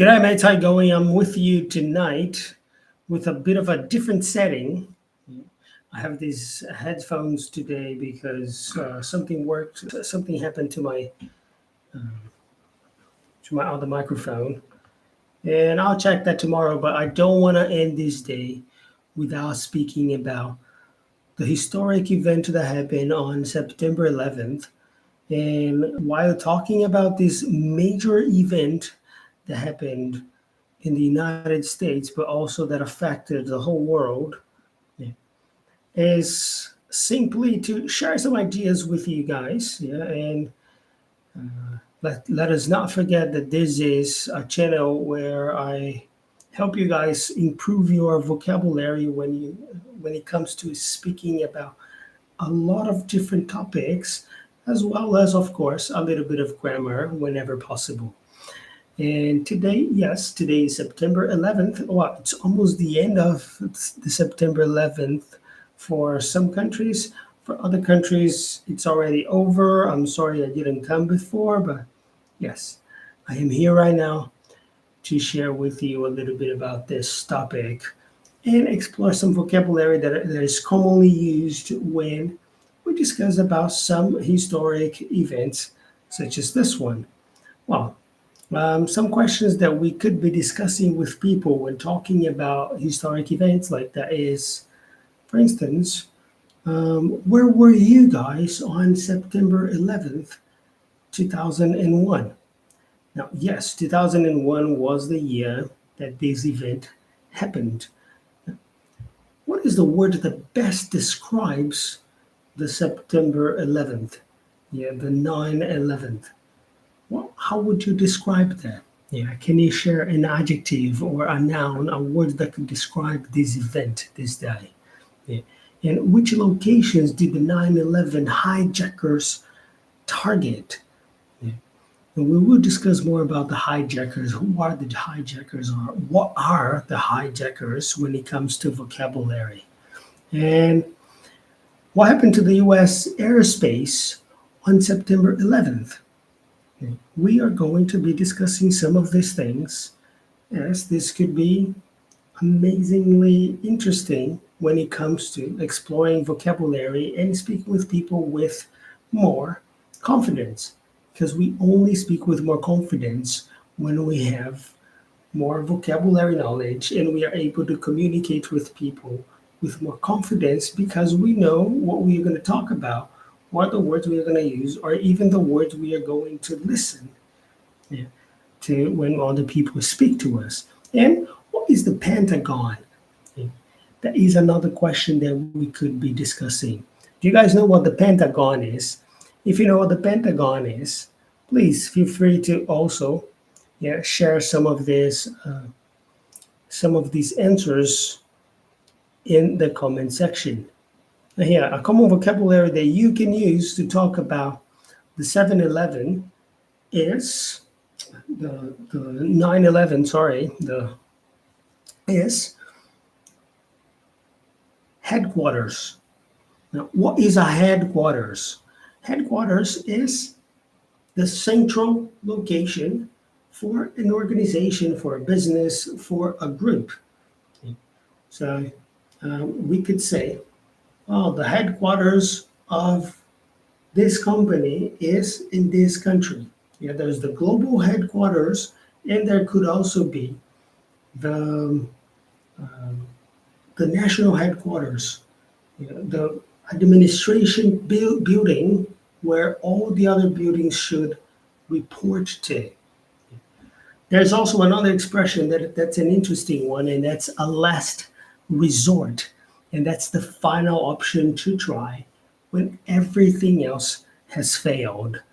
G'day, mates. How you going? I'm with you tonight with a bit of a different setting. I have these headphones today because something happened to my other microphone, and I'll check that tomorrow. But I don't want to end this day without speaking about the historic event that happened on September 11th. And while talking about this major event that happened in the United States, but also that affected the whole world, yeah, is simply to share some ideas with you guys. Yeah, and let us not forget that this is a channel where I help you guys improve your vocabulary when it comes to speaking about a lot of different topics, as well as, of course, a little bit of grammar whenever possible. And today, yes, today is September 11th. Well, it's almost the end of the September 11th for some countries. For other countries, it's already over. I'm sorry I didn't come before, but yes, I am here right now to share with you a little bit about this topic and explore some vocabulary that is commonly used when we discuss about some historic events, such as this one. Well, some questions that we could be discussing with people when talking about historic events like that is, for instance, where were you guys on September 11th, 2001? Now, yes, 2001 was the year that this event happened. What is the word that best describes the September 11th? Yeah, the 9/11. Well, how would you describe that? Yeah, can you share an adjective or a noun, a word that could describe this event, this day? Yeah. And which locations did the 9/11 hijackers target? Yeah. And we will discuss more about the hijackers. Who are the hijackers? Or what are the hijackers when it comes to vocabulary? And what happened to the U.S. airspace on September 11th? We are going to be discussing some of these things, as this could be amazingly interesting when it comes to exploring vocabulary and speaking with people with more confidence, because we only speak with more confidence when we have more vocabulary knowledge and we are able to communicate with people with more confidence because we know what we are going to talk about, what the words we are going to use, or even the words we are going to listen, yeah, to when other people speak to us. And what is the Pentagon? Yeah, that is another question that we could be discussing. Do you guys know what the Pentagon is? If you know what the Pentagon is, please feel free to also, yeah, share some of these answers in the comment section. Here, a common vocabulary that you can use to talk about the 7/11 is the 9/11. Sorry, the is headquarters. Now, what is a headquarters? Headquarters is the central location for an organization, for a business, for a group. So we could say, oh, the headquarters of this company is in this country. Yeah, there's the global headquarters, and there could also be the the national headquarters, you know, the administration building where all the other buildings should report to. There's also another expression that's an interesting one, and that's a last resort. And that's the final option to try when everything else has failed.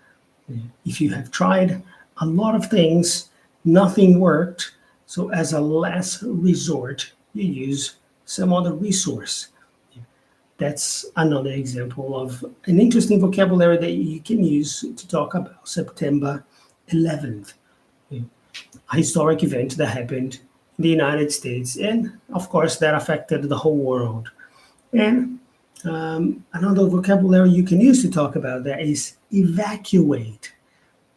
If you have tried a lot of things, nothing worked. So, as a last resort, you use some other resource. That's another example of an interesting vocabulary that you can use to talk about September 11th, a historic event that happened in the United States, and of course, that affected the whole world. And another vocabulary you can use to talk about that is evacuate.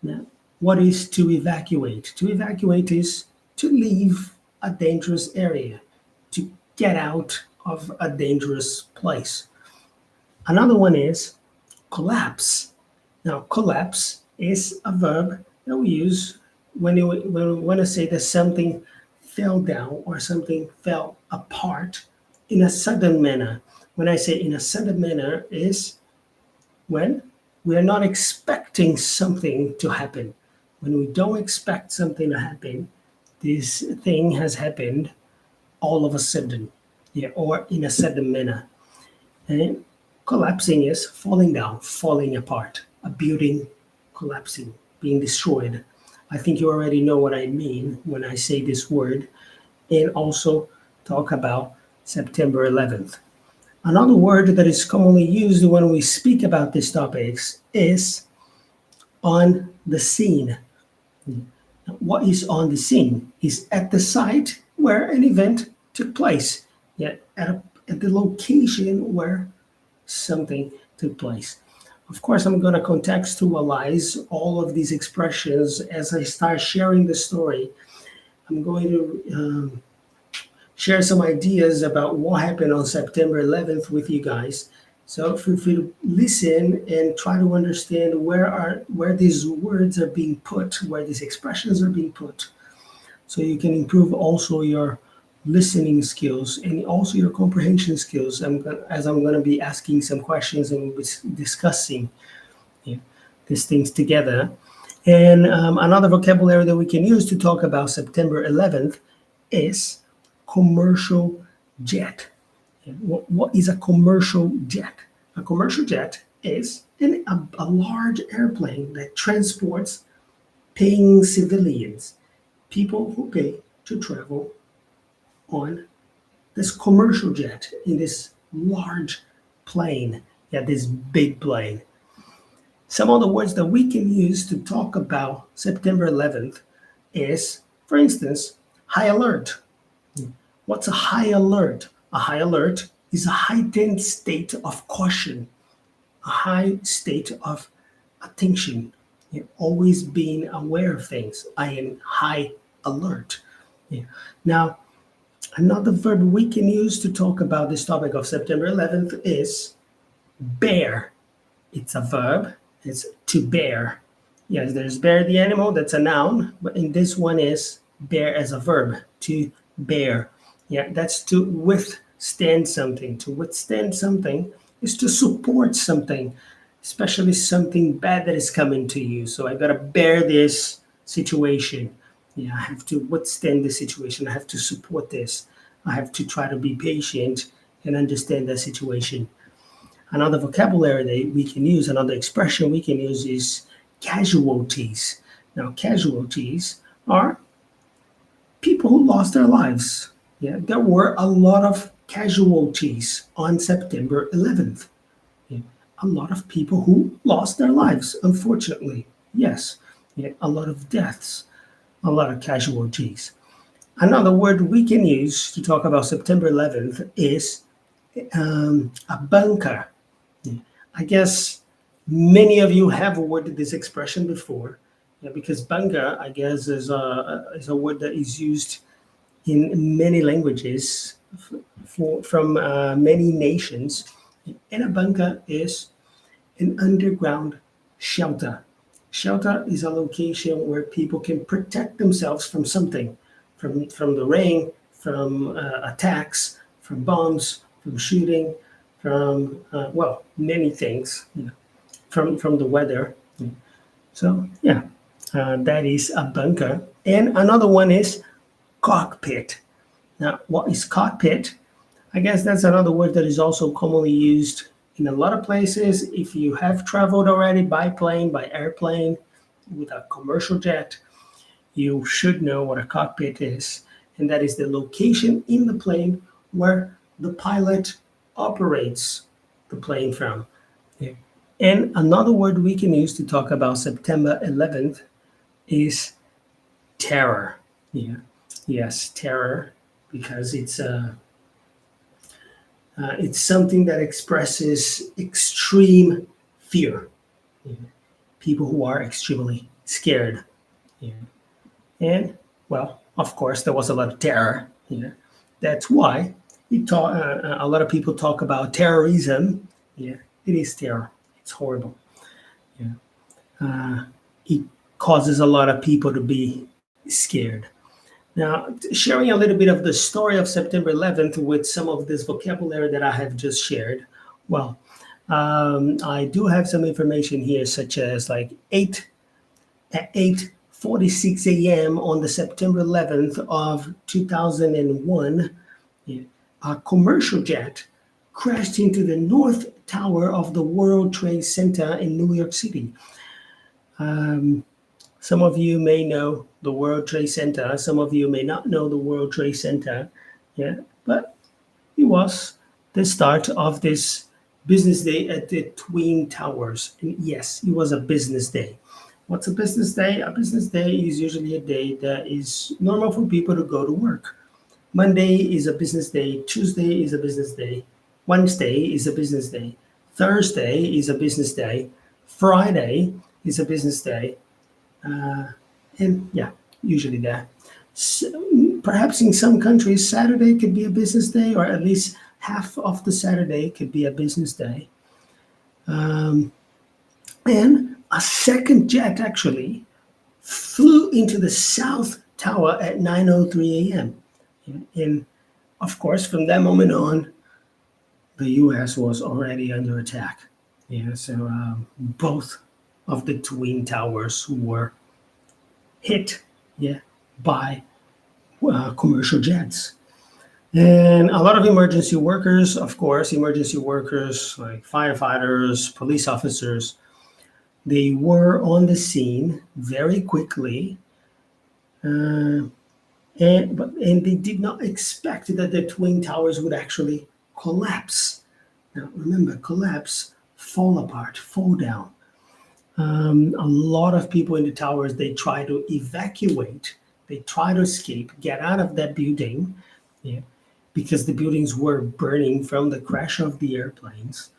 Now, what is to evacuate? To evacuate is to leave a dangerous area, to get out of a dangerous place. Another one is collapse. Now, collapse is a verb that we use when we want to say that something fell down or something fell apart in a sudden manner. When I say in a sudden manner, is when we are not expecting something to happen. When we don't expect something to happen, this thing has happened all of a sudden, yeah, or in a sudden manner. And collapsing is falling down, falling apart, a building collapsing, being destroyed. I think you already know what I mean when I say this word, and also talk about September 11th. Another word that is commonly used when we speak about these topics is on the scene. What is on the scene is at the site where an event took place, yet at the location where something took place. Of course, I'm going to contextualize all of these expressions as I start sharing the story. I'm going to share some ideas about what happened on September 11th with you guys. So feel free to listen and try to understand where these words are being put, where these expressions are being put, so you can improve also your listening skills and also your comprehension skills. As I'm going to be asking some questions and we'll be discussing, yeah, these things together. And another vocabulary that we can use to talk about September 11th is commercial jet. What is a commercial jet? A commercial jet is a large airplane that transports paying civilians, people who pay to travel on this commercial jet in this large plane, yeah, this big plane. Some of the words that we can use to talk about September 11th is, for instance, high alert. What's a high alert? A high alert is a heightened state of caution, a high state of attention. You're always being aware of things. I am high alert. Yeah. Now, another verb we can use to talk about this topic of September 11th is bear. It's a verb. It's to bear. Yes, there's bear the animal, that's a noun, but in this one is bear as a verb, to bear. Yeah, that's to withstand something. To withstand something is to support something, especially something bad that is coming to you. So I gotta bear this situation. Yeah, I have to withstand the situation. I have to support this. I have to try to be patient and understand the situation. Another vocabulary that we can use, another expression we can use is casualties. Now, casualties are people who lost their lives. Yeah, there were a lot of casualties on September 11th. Yeah, a lot of people who lost their lives, unfortunately. Yes, yeah, a lot of deaths, a lot of casualties. Another word we can use to talk about September 11th is a bunker. Yeah. I guess many of you have worded this expression before, yeah, because bunker, I guess, is a word that is used in many languages from many nations. And a bunker is an underground shelter. Shelter is a location where people can protect themselves from something, from the rain, from attacks, from bombs, from shooting, from well, many things, you know, from the weather. So yeah, that is a bunker. And another one is cockpit. Now, what is cockpit? I guess that's another word that is also commonly used in a lot of places. If you have traveled already by plane, by airplane, with a commercial jet, you should know what a cockpit is. And that is the location in the plane where the pilot operates the plane from. Yeah. And another word we can use to talk about September 11th is terror. Yeah. Yes, terror, because it's something that expresses extreme fear. Yeah. People who are extremely scared. Yeah. And well, Of course, there was a lot of terror. Yeah, that's why a lot of people talk about terrorism. Yeah, it is terror. It's horrible. Yeah, it causes a lot of people to be scared. Now, sharing a little bit of the story of September 11th with some of this vocabulary that I have just shared. Well, I do have some information here, such as like 8:46 a.m. on the September 11th of 2001, yeah, a commercial jet crashed into the North Tower of the World Trade Center in New York City. Some of you may know the World Trade Center. Some of you may not know the World Trade Center. Yeah, but it was the start of this business day at the Twin Towers. And yes, it was a business day. What's a business day? A business day is usually a day that is normal for people to go to work. Monday is a business day. Tuesday is a business day. Wednesday is a business day. Thursday is a business day. Friday is a business day. And yeah, usually that. Perhaps in some countries, Saturday could be a business day, or at least half of the Saturday could be a business day. And a second jet actually flew into the South Tower at 9:03 a.m. And of course, from that moment on, the U.S. was already under attack. Yeah, so both of the Twin Towers were hit, yeah, by commercial jets. And a lot of emergency workers, of course, emergency workers like firefighters, police officers, they were on the scene very quickly, uh, and they did not expect that the Twin Towers would actually collapse. Now, remember, collapse, fall apart, fall down. A lot of people in the towers, they try to evacuate, they try to escape, get out of that building, yeah, because the buildings were burning from the crash of the airplanes.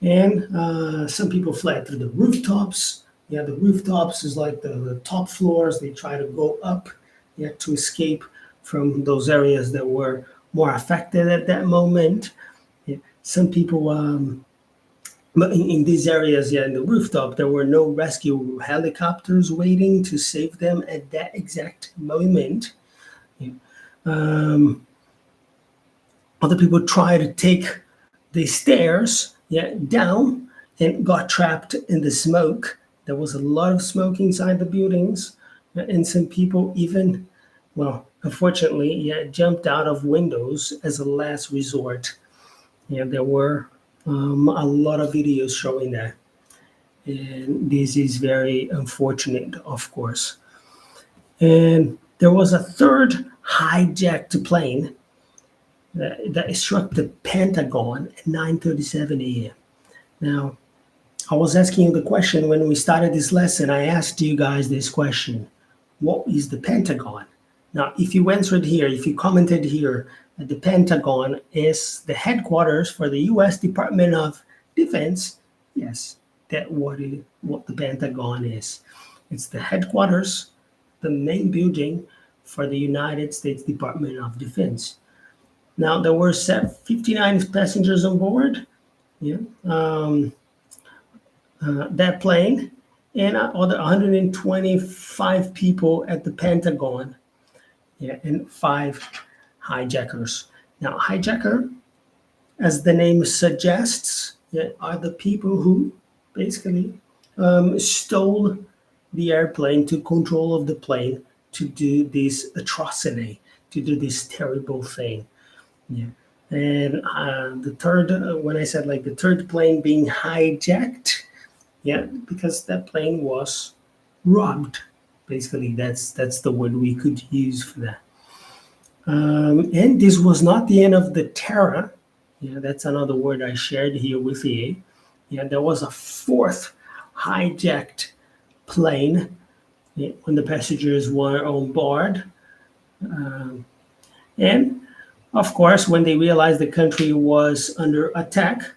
And some people fled through the rooftops. Yeah, the rooftops is like the top floors. They try to go up, yeah, to escape from those areas that were more affected at that moment. Yeah. Some people, but in these areas, yeah, in the rooftop, there were no rescue helicopters waiting to save them at that exact moment. Yeah. Um, Other people try to take the stairs, yeah, down, and got trapped in the smoke. There was a lot of smoke inside the buildings, and some people even, well, unfortunately, yeah, jumped out of windows as a last resort. Yeah, there were a lot of videos showing that, and this is very unfortunate, of course. And there was a third hijacked plane that struck the Pentagon at 9:37 a.m. Now, I was asking you the question when we started this lesson. I asked you guys this question: what is the Pentagon? Now, if you answered here, if you commented here, that the Pentagon is the headquarters for the U.S. Department of Defense, yes, that what the Pentagon is. It's the headquarters, the main building for the United States Department of Defense. Now, there were 59 passengers on board, yeah, that plane, and other 125 people at the Pentagon, yeah, and 5 hijackers. Now, hijacker, as the name suggests, yeah, are the people who basically stole the airplane, took control of the plane to do this atrocity, to do this terrible thing. Yeah. And the third, when I said like the third plane being hijacked, yeah, because that plane was robbed. Basically, that's the word we could use for that. And this was not the end of the terror. Yeah, that's another word I shared here with you. Yeah, there was a fourth hijacked plane, yeah, when the passengers were on board. And of course, when they realized the country was under attack,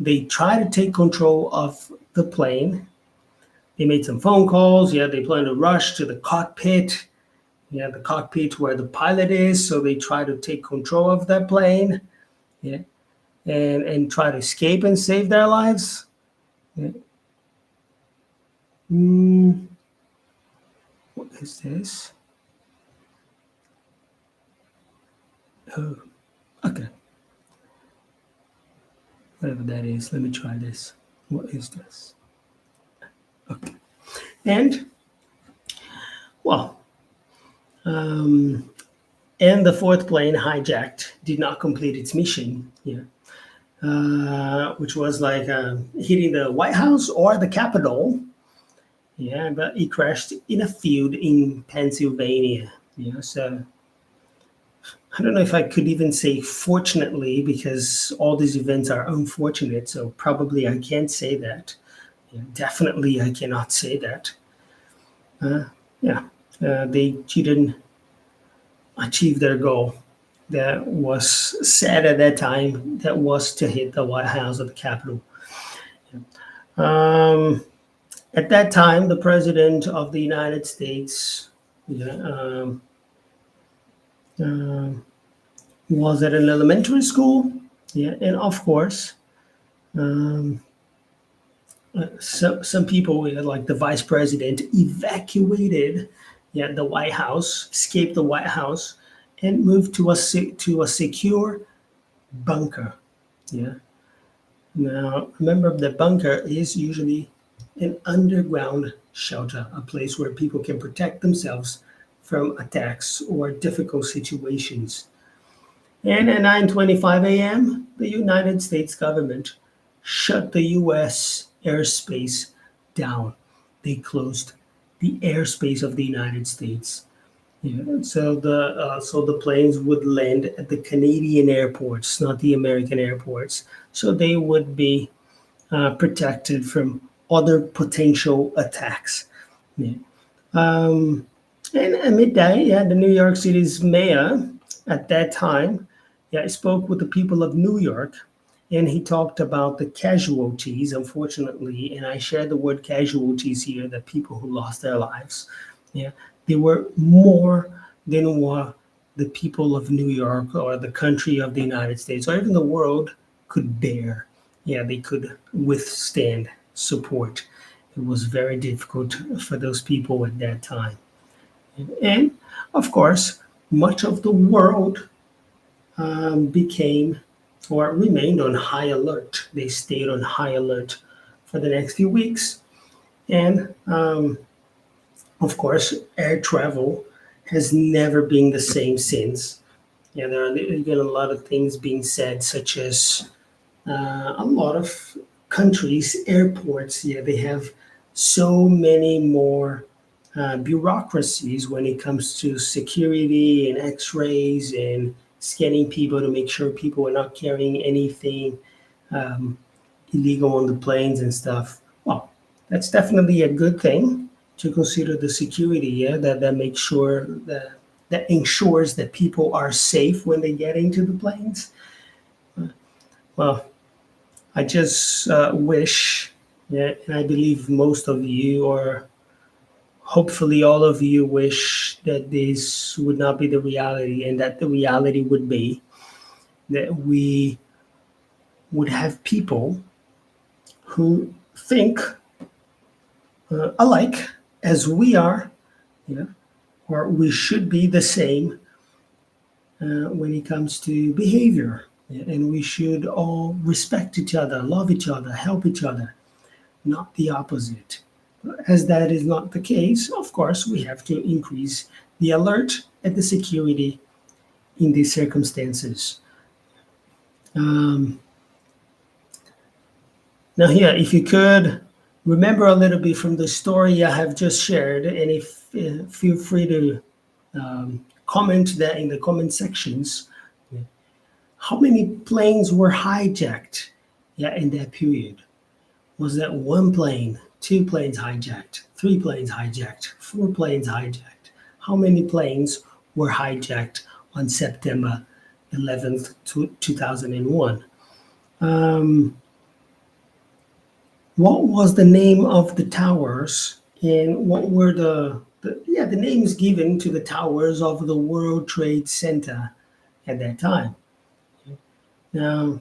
they tried to take control of the plane. They made some phone calls. Yeah, they planned to rush to the cockpit. Yeah, the cockpit where the pilot is, so they try to take control of that plane. Yeah, and try to escape and save their lives. Yeah. Mm, what is this? Oh, okay. Whatever that is. Let me try this. What is this? Okay. And well, um, and the fourth plane hijacked did not complete its mission. Yeah. Which was like hitting the White House or the Capitol. Yeah, but it crashed in a field in Pennsylvania. Yeah, so I don't know if I could even say fortunately because all these events are unfortunate. So probably I can't say that. Yeah, definitely I cannot say that. Yeah, they didn't achieve their goal that was set at that time. That was to hit the White House or the Capitol. Um, at that time, the president of the United States, yeah, um, was at an elementary school. Yeah, and of course, um, so some people, like the vice president, evacuated, yeah, the White House, escaped the White House, and moved to a secure bunker. Yeah. Now, remember, the bunker is usually an underground shelter, a place where people can protect themselves from attacks or difficult situations. And at 9:25 a.m., the United States government shut the U.S. airspace down. They closed the airspace of the United States. Yeah, so the planes would land at the Canadian airports, not the American airports. So they would be protected from other potential attacks. Yeah. Um, and at midday, yeah, the New York City's mayor at that time, yeah, spoke with the people of New York, and he talked about the casualties, unfortunately, and I share the word casualties here, the people who lost their lives. Yeah, they were more than what the people of New York or the country of the United States or even the world could bear. Yeah, they could withstand support. It was very difficult for those people at that time. And of course, much of the world became or remained on high alert. They stayed on high alert for the next few weeks. And of course, air travel has never been the same since. Yeah, there are even a lot of things being said, such as a lot of countries, airports, yeah, they have so many more bureaucracies when it comes to security and x-rays and scanning people to make sure people are not carrying anything um, illegal on the planes and stuff. Well, that's definitely a good thing to consider the security, yeah, that makes sure that ensures that people are safe when they get into the planes. Well, I just wish, yeah, and I believe most of you, or hopefully all of you, wish that this would not be the reality, and that the reality would be that we would have people who think alike as we are, you know, or we should be the same when it comes to behavior. Yeah, and we should all respect each other, love each other, help each other, not the opposite. As that is not the case, of course, we have to increase the alert and the security in these circumstances. Um, Now, here, if you could remember a little bit from the story I have just shared, and if feel free to comment that in the comment sections. How many planes were hijacked? Yeah, in that period. Was that one plane, two planes hijacked, three planes hijacked, four planes hijacked? How many planes were hijacked on September 11th, 2001? Um, what was the name of the towers and what were the name is given to the towers of the World Trade Center at that time. Now,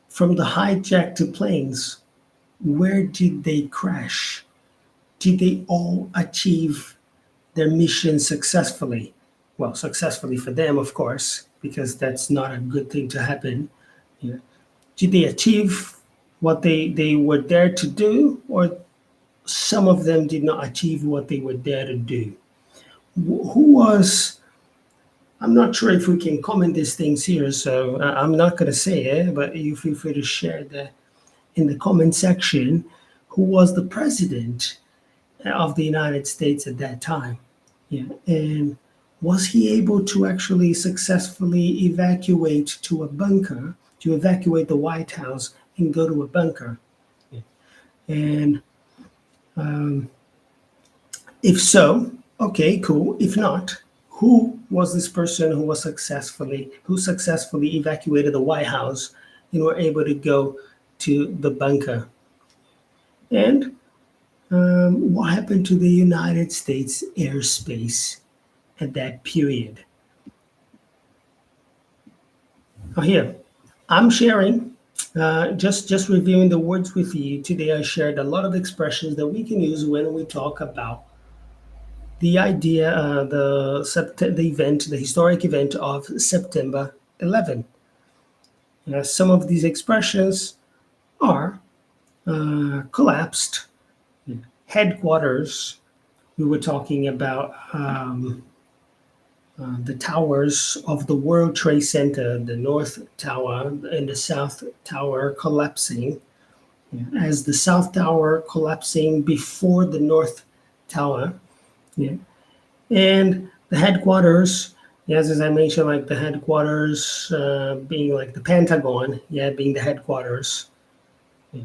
from the hijacked planes, where did they crash? Did they all achieve their mission successfully? Well, successfully for them, of course, because that's not a good thing to happen. Yeah. Did they achieve what they were there to do, or some of them did not achieve what they were there to do? Who was, I'm not sure if we can comment these things here, so I'm not going to say it, but you feel free to share that in the comment section. Who was the president of the United States at that time? Yeah, and was he able to actually successfully evacuate to a bunker, to evacuate the White House and go to a bunker? Yeah. And if so, okay, cool. If not, who was this person who successfully evacuated the White House and were able to go to the bunker? And what happened to the United States airspace at that period? Oh, here, I'm sharing, just reviewing the words with you. Today I shared a lot of expressions that we can use when we talk about the idea, the historic event of September 11. Some of these expressions are collapsed headquarters. We were talking about the towers of the World Trade Center, the North Tower and the South Tower collapsing. As the South Tower collapsing before the North Tower. Yeah. And the headquarters, yes, as I mentioned, like the headquarters being like the Pentagon, being the headquarters. Yeah.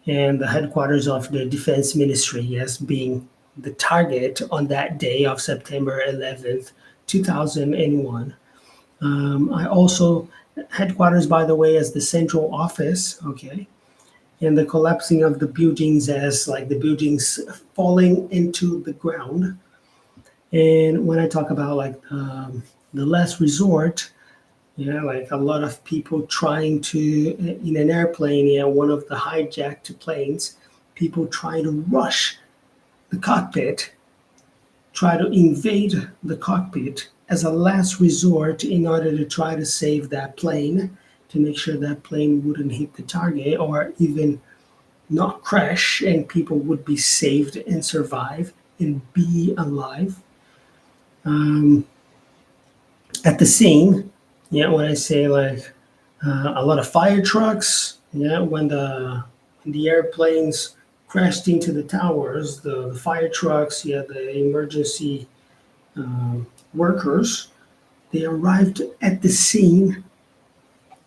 And the headquarters of the Defense Ministry, yes, being the target on that day of September 11th, 2001. I also, headquarters, by the way, as the central office, okay, and the collapsing of the buildings as like the buildings falling into the ground. And when I talk about like the last resort, like a lot of people trying to, in an airplane, one of the hijacked planes, people trying to rush the cockpit, try to invade the cockpit as a last resort in order to try to save that plane, to make sure that plane wouldn't hit the target or even not crash and people would be saved and survive and be alive. At the scene, when I say like a lot of fire trucks, when the airplanes crashed into the towers, the fire trucks, the emergency workers, they arrived at the scene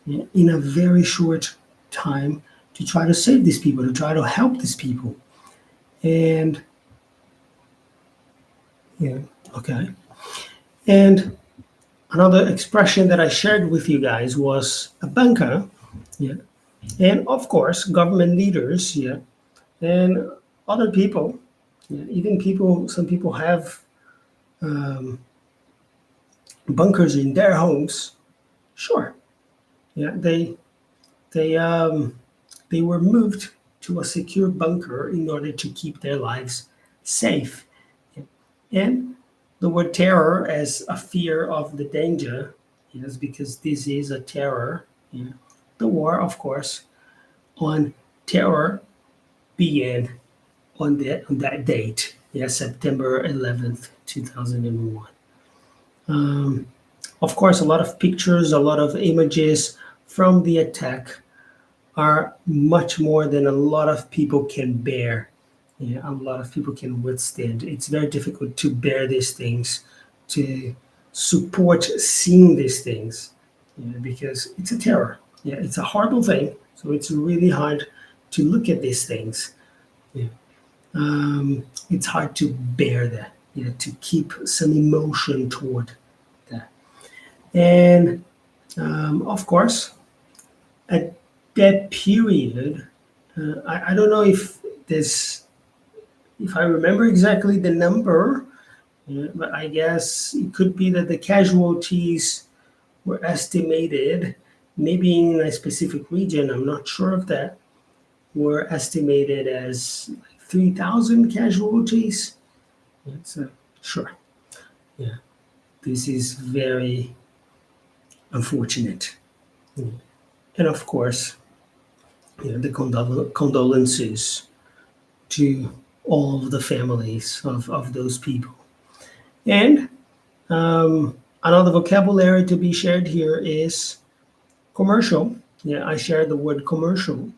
in a very short time to try to save these people, to try to help these people. And okay. And another expression that I shared with you guys was a bunker. Yeah. And of course, government leaders, and other people, even people, some people have bunkers in their homes. Sure. They were moved to a secure bunker in order to keep their lives safe. And the word terror as a fear of the danger, because this is a terror. The war, of course, on terror began on that date, September 11th, 2001. Of course, a lot of pictures, a lot of images from the attack are much more than a lot of people can bear. A lot of people can withstand. It's very difficult to bear these things, to support seeing these things, because it's a terror. It's a horrible thing. So it's really hard to look at these things. It's hard to bear that, to keep some emotion toward that. And of course, at that period, I don't know if this if I remember exactly the number, but I guess it could be that the casualties were estimated, maybe in a specific region, I'm not sure of that, were estimated as like 3,000 casualties. So, sure. Yeah, this is very unfortunate. And of course, the condolences to all of the families of those people. And another vocabulary to be shared here is commercial. Yeah, I shared the word commercial.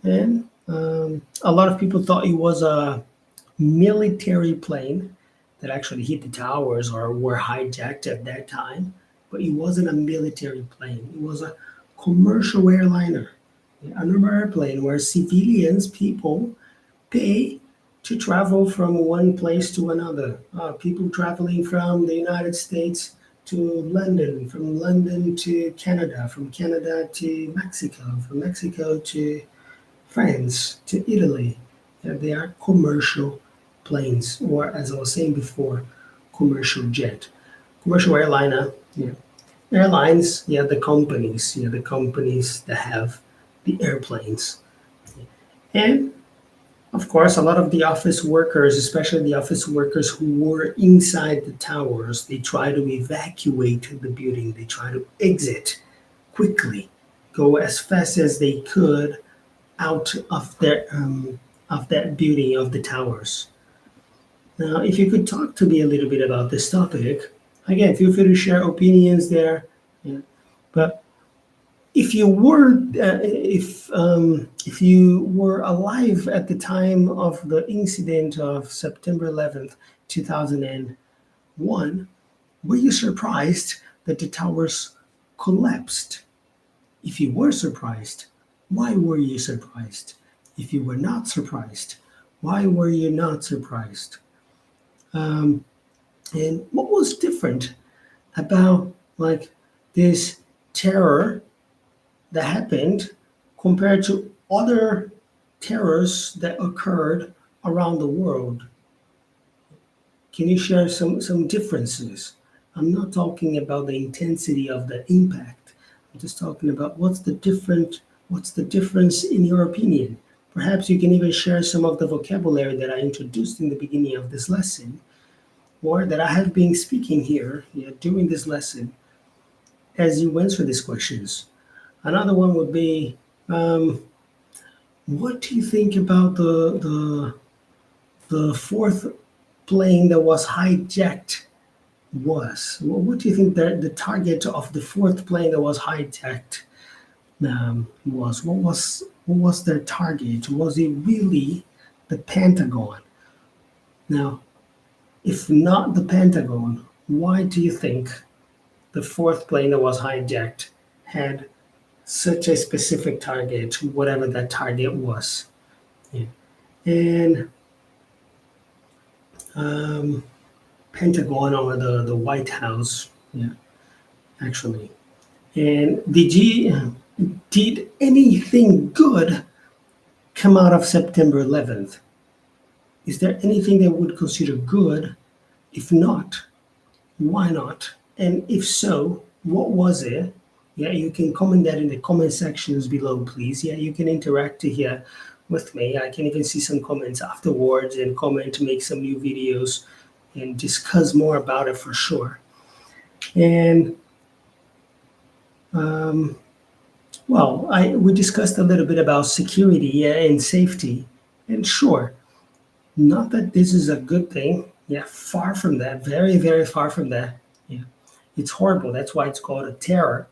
And a lot of people thought it was a military plane that actually hit the towers or were hijacked at that time, but it wasn't a military plane. It was a commercial airliner, a normal airplane where civilians, people, pay to travel from one place to another. People traveling from the United States to London, from London to Canada, from Canada to Mexico, from Mexico to France, to Italy. They are commercial planes, or as I was saying before, commercial jet. Commercial airliner, yeah. Airlines, the companies that have the airplanes. And of course, a lot of the office workers, especially the office workers who were inside the towers, they try to evacuate the building. They try to exit quickly, go as fast as they could out of that building of the towers. Now, if you could talk to me a little bit about this topic, again, feel free to share opinions there. Yeah. But if you were alive at the time of the incident of September 11th, 2001, were you surprised that the towers collapsed? If you were surprised, why were you surprised? If you were not surprised, why were you not surprised? And what was different about like this terror that happened compared to other terrors that occurred around the world? Can you share some differences? I'm not talking about the intensity of the impact. I'm just talking about what's the difference in your opinion. Perhaps you can even share some of the vocabulary that I introduced in the beginning of this lesson, or that I have been speaking here, during this lesson, as you answer these questions. Another one would be, what do you think about the fourth plane that was hijacked was? What do you think that the target of the fourth plane that was hijacked was? What was their target? Was it really the Pentagon? Now, if not the Pentagon, why do you think the fourth plane that was hijacked had such a specific target, whatever that target was? Yeah. And Pentagon or the White House, yeah, actually. And did anything good come out of September 11th? Is there anything that would consider good? If not, why not? And if so, what was it? Yeah, you can comment that in the comment sections below, please. Yeah, you can interact here with me. I can even see some comments afterwards and comment to make some new videos and discuss more about it for sure. And we discussed a little bit about security and safety. And sure, not that this is a good thing. Yeah, far from that. Very, very far from that. Yeah, it's horrible. That's why it's called a terror.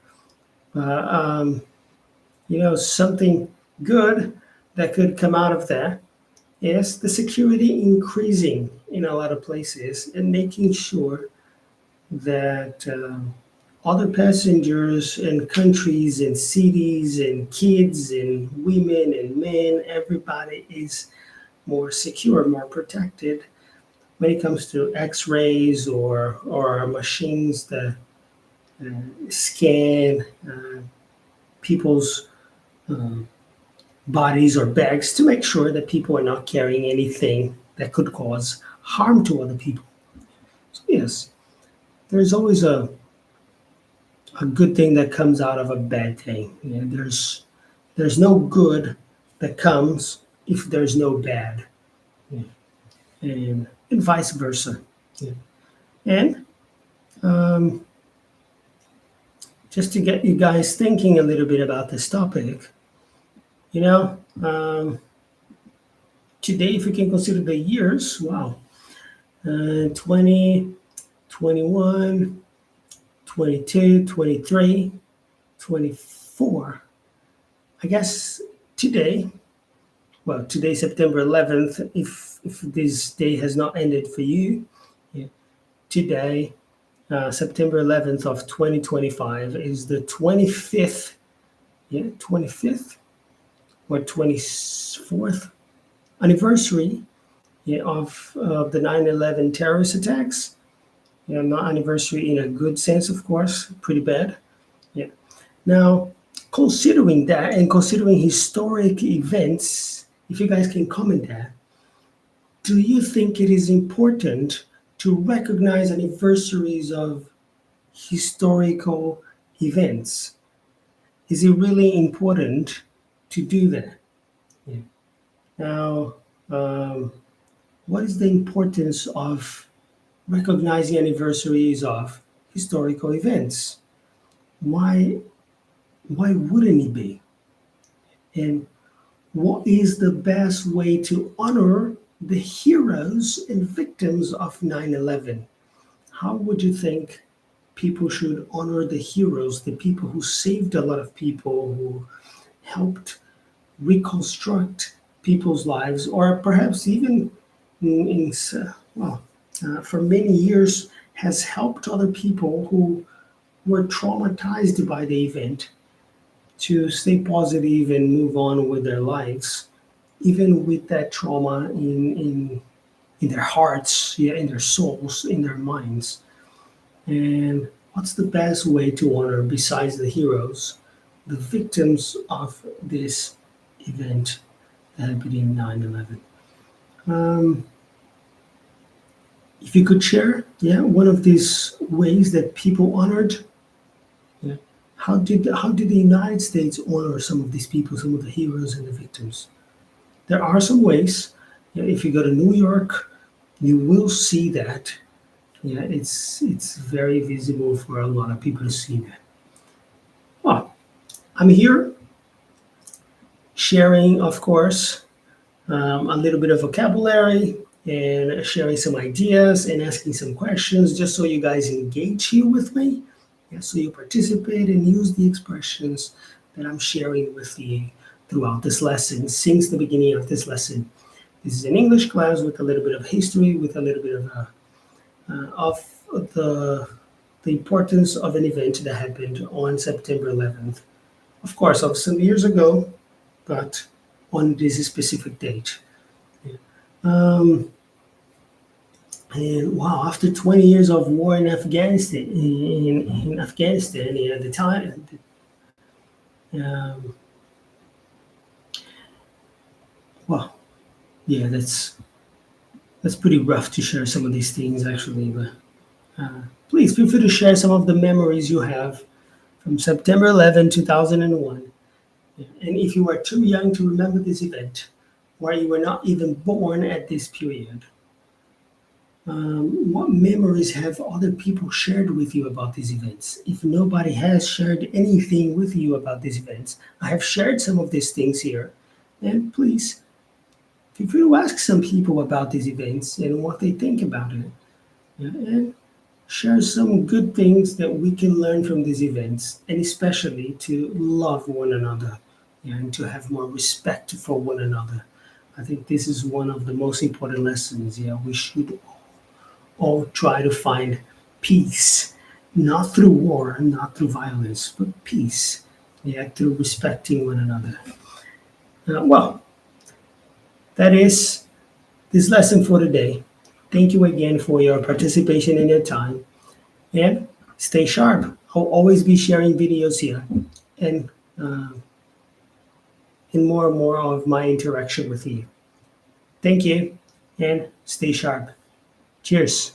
Something good that could come out of that is the security increasing in a lot of places and making sure that other passengers and countries and cities and kids and women and men, everybody is more secure, more protected when it comes to x-rays or machines that scan people's bodies or bags to make sure that people are not carrying anything that could cause harm to other people. So yes, there's always a good thing that comes out of a bad thing. Yeah, there's no good that comes if there's no bad, yeah, and vice versa. Yeah. And um, just to get you guys thinking a little bit about this topic, you know, today, if we can consider the years, wow, 20, 21, 22, 23, 24. I guess today, well, today, September 11th, if this day has not ended for you, yeah, today, September 11th of 2025 is the 25th, yeah, 25th or 24th anniversary, yeah, of the 9/11 terrorist attacks. You know, not anniversary in a good sense, of course, pretty bad. Yeah. Now, considering that and considering historic events, if you guys can comment that, do you think it is important to recognize anniversaries of historical events? Is it really important to do that? Yeah. Now, um, what is the importance of recognizing anniversaries of historical events? Why wouldn't it be? And what is the best way to honor the heroes and victims of 9/11? How would you think people should honor the heroes, the people who saved a lot of people, who helped reconstruct people's lives, or perhaps even for many years has helped other people who were traumatized by the event to stay positive and move on with their lives, even with that trauma in their hearts, yeah, in their souls, in their minds. And what's the best way to honor, besides the heroes, the victims of this event that happened in 9/11? Um, if you could share, yeah, one of these ways that people honored, yeah, how did the United States honor some of these people, some of the heroes and the victims? There are some ways. Yeah, if you go to New York, you will see that. Yeah, it's very visible for a lot of people to see that. Well, I'm here sharing, of course, a little bit of vocabulary and sharing some ideas and asking some questions just so you guys engage here with me. Yeah, so you participate and use the expressions that I'm sharing with you throughout this lesson since the beginning of this lesson. This is an English class with a little bit of history, with a little bit of the importance of an event that happened on September 11th. Of course, of some years ago, but on this specific date. Yeah. And wow, after 20 years of war in Afghanistan, in Afghanistan, yeah, the time, um, well, yeah, that's pretty rough to share some of these things actually. But please feel free to share some of the memories you have from September 11, 2001. Yeah. And if you are too young to remember this event, or you were not even born at this period, what memories have other people shared with you about these events? If nobody has shared anything with you about these events, I have shared some of these things here. And please feel free to ask some people about these events and what they think about it. Yeah, and share some good things that we can learn from these events, and especially to love one another, yeah, and to have more respect for one another. I think this is one of the most important lessons. Yeah, we should all try to find peace, not through war, not through violence, but peace, yeah, through respecting one another. Well, that is this lesson for today. Thank you again for your participation and your time. And stay sharp. I'll always be sharing videos here and uh, more and more of my interaction with you. Thank you. and stay sharp. Cheers.